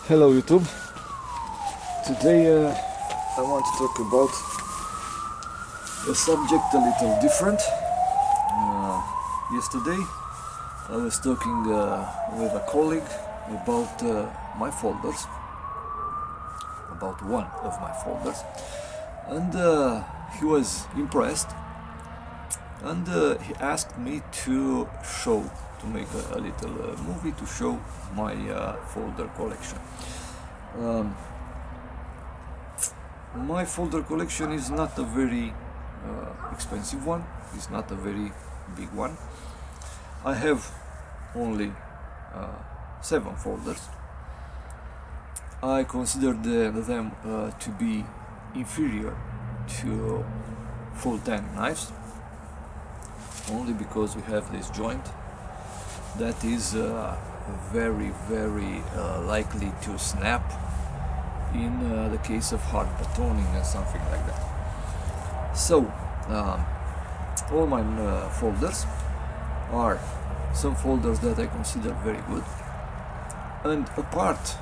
Hello YouTube. Today I want to talk about a subject a little different. Yesterday I was talking with a colleague about my folders, about one of my folders, and he was impressed, and he asked me to make a little movie to show my folder collection. My folder collection is not a very expensive one, it's not a very big one. I have only 7 folders. I consider them to be inferior to full-tang knives, only because we have this joint that is very likely to snap in the case of hard batoning and something like that. So all my folders are some folders that I consider very good, and apart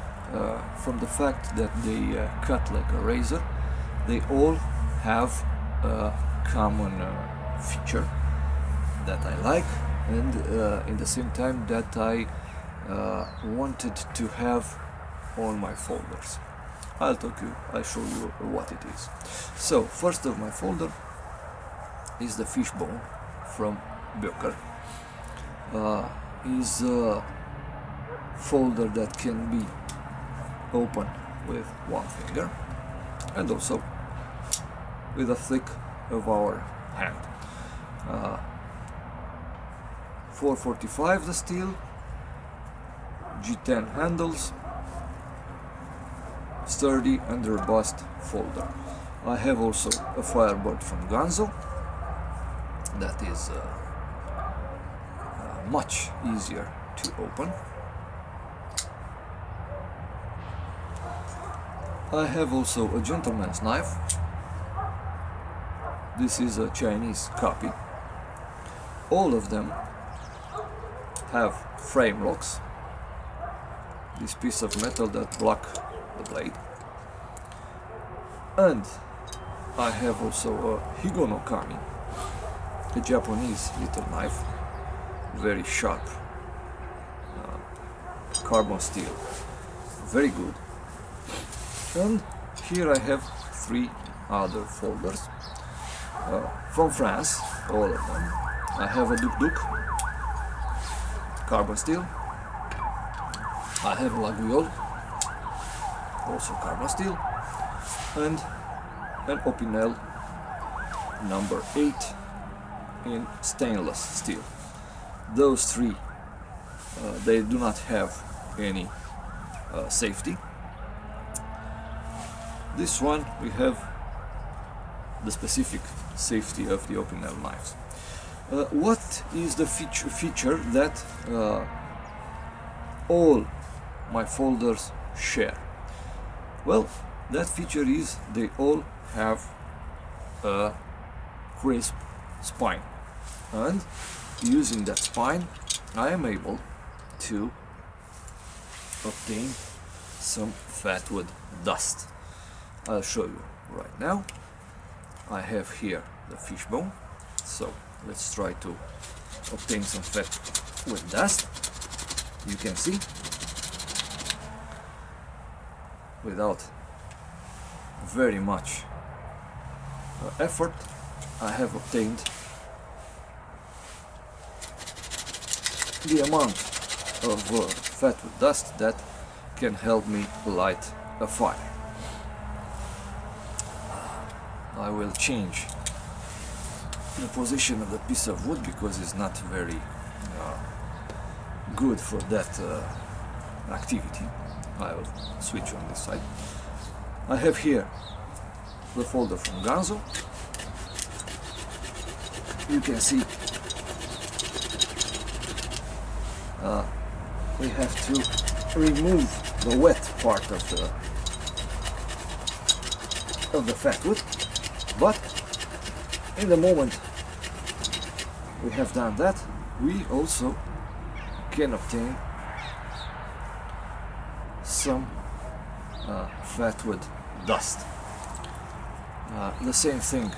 from the fact that they cut like a razor, they all have a common feature that I like, and in the same time that I wanted to have on my folders. I'll show you what it is. So first of my folder is the fishbone from Böker. Is a folder that can be opened with one finger and also with a flick of our hand. 445 the steel, G10 handles, sturdy and robust folder. I have also a Firebird from Ganzo that is much easier to open. I have also a gentleman's knife. This is a Chinese copy. All of them have frame locks, this piece of metal that block the blade. And I have also a Higo no Kami, a Japanese little knife, very sharp, carbon steel, very good. And here I have 3 other folders from France, all of them. I have a Duk Duk, carbon steel. I have a Laguiole, also carbon steel, and an Opinel number 8 in stainless steel. Those 3 they do not have any safety. This one we have the specific safety of the Opinel knives. What is the feature that all my folders share? Well, that feature is they all have a crisp spine, and using that spine I am able to obtain some fatwood dust. I'll show you right now. I have here the fishbone, so let's try to obtain some fatwood dust. You can see, without very much effort, I have obtained the amount of fatwood dust that can help me light a fire. I will change the position of the piece of wood because it's not very good for that activity. I will switch on this side. I have here the folder from Ganzo. You can see we have to remove the wet part of the fatwood, but in the moment we have done that, we also can obtain some fatwood dust. The same thing,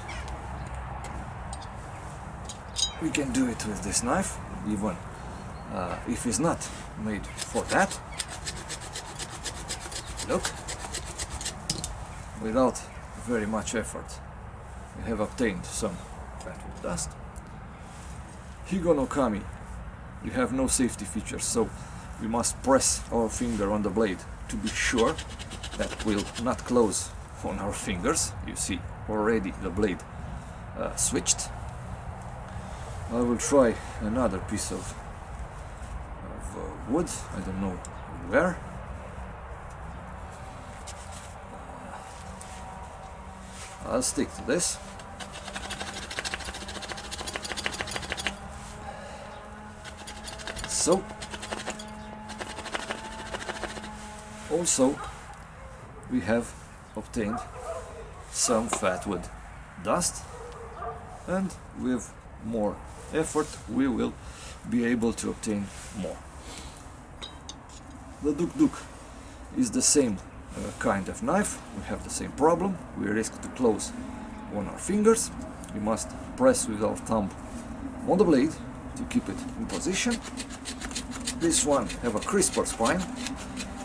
we can do it with this knife, even if it's not made for that. Look, without very much effort we have obtained some fatwood dust. Higo no Kami, we have no safety features, so we must press our finger on the blade to be sure that will not close on our fingers. You see already the blade switched. I will try another piece of wood, I don't know where. I'll stick to this. So, also we have obtained some fatwood dust, and with more effort we will be able to obtain more. The Duk Duk is the same kind of knife. We have the same problem. We risk to close on our fingers. We must press with our thumb on the blade to keep it in position. This one have a crisper spine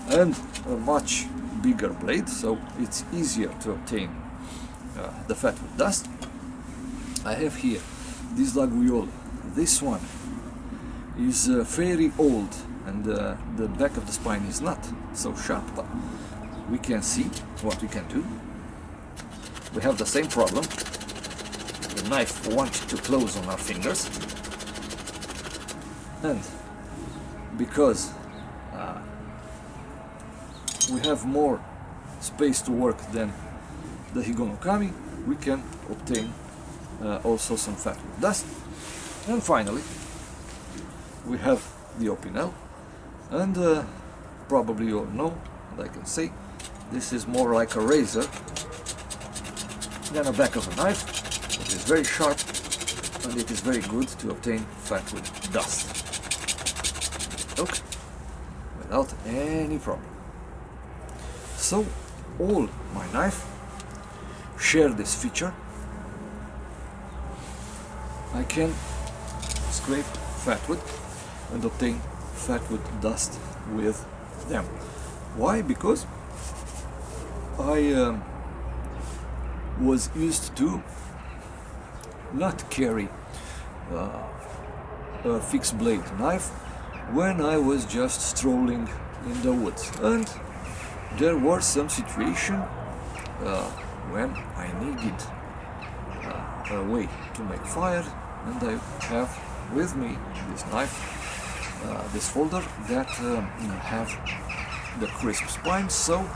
and a much bigger blade, so it's easier to obtain the fatwood dust. I have here this laguiole. This one is very old, and the back of the spine is not so sharp, but we can see what we can do. We have the same problem. The knife wants to close on our fingers, and because we have more space to work than the Higo no Kami, we can obtain also some fatwood dust. And finally we have the Opinel, and probably you all know, and I can say, this is more like a razor than a back of a knife. It is very sharp and it is very good to obtain fatwood dust. Look, without any problem. So all my knife share this feature. I can scrape fatwood and obtain fatwood dust with them. Why? Because I was used to not carry a fixed blade knife when I was just strolling in the woods, and there were some situation when I needed a way to make fire, and I have with me this knife, this folder that have the crisp spine, so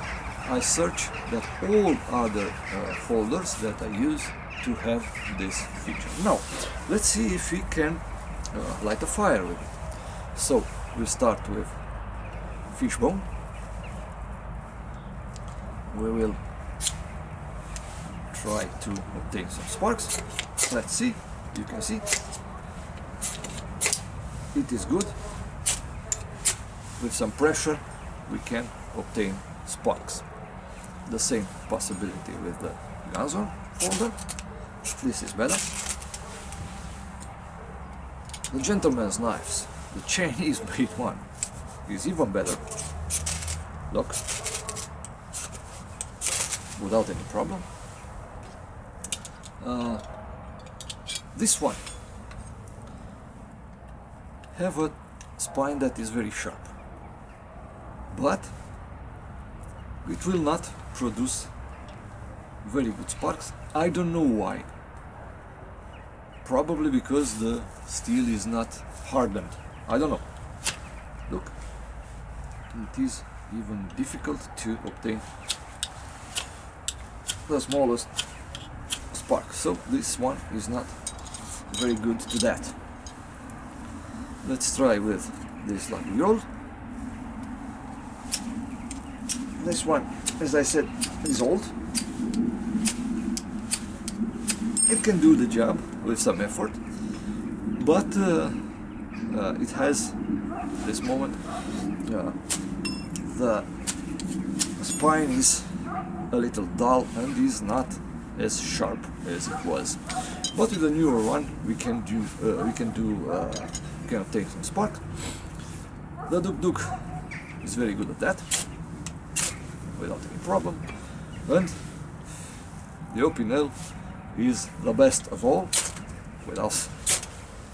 I search that all other folders that I use to have this feature. Now let's see if we can light a fire with it. So we start with fishbone. We will try to obtain some sparks. Let's see. You can see it is good. With some pressure we can obtain sparks. The same possibility with the Ganzon folder. This is better. The gentleman's knives, the Chinese made one, is even better. Look, without any problem. This one have a spine that is very sharp, but it will not produce very good sparks. I don't know why. Probably because the steel is not hardened. I don't know. Look, it is even difficult to obtain the smallest spark. So this one is not very good to that. Let's try with this laguiole. This one, as I said, is old. It can do the job with some effort, but it has this moment the spine is a little dull and is not as sharp as it was. But with the newer one, we can obtain some spark. The Duk is very good at that, without any problem. And the Opinel is the best of all. Without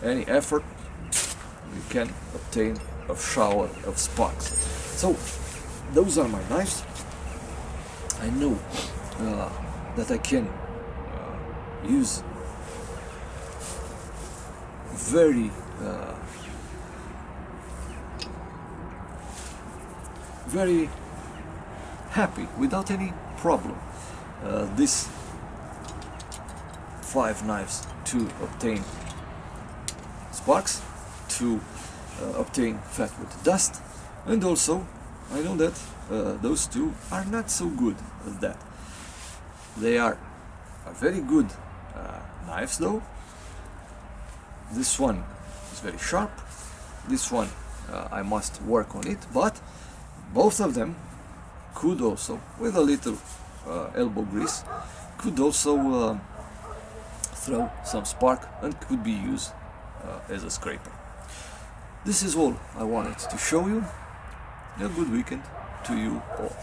any effort, we can obtain a shower of sparks. So those are my knives. I know that I can use very happy, without any problem, these 5 knives to obtain sparks, to obtain fatwood dust, and also I know that those two are not so good at that. They are very good knives though. This one is very sharp, this one I must work on it, but both of them could also, with a little elbow grease, could also throw some spark and could be used as a scraper. This is all I wanted to show you. A good weekend to you all.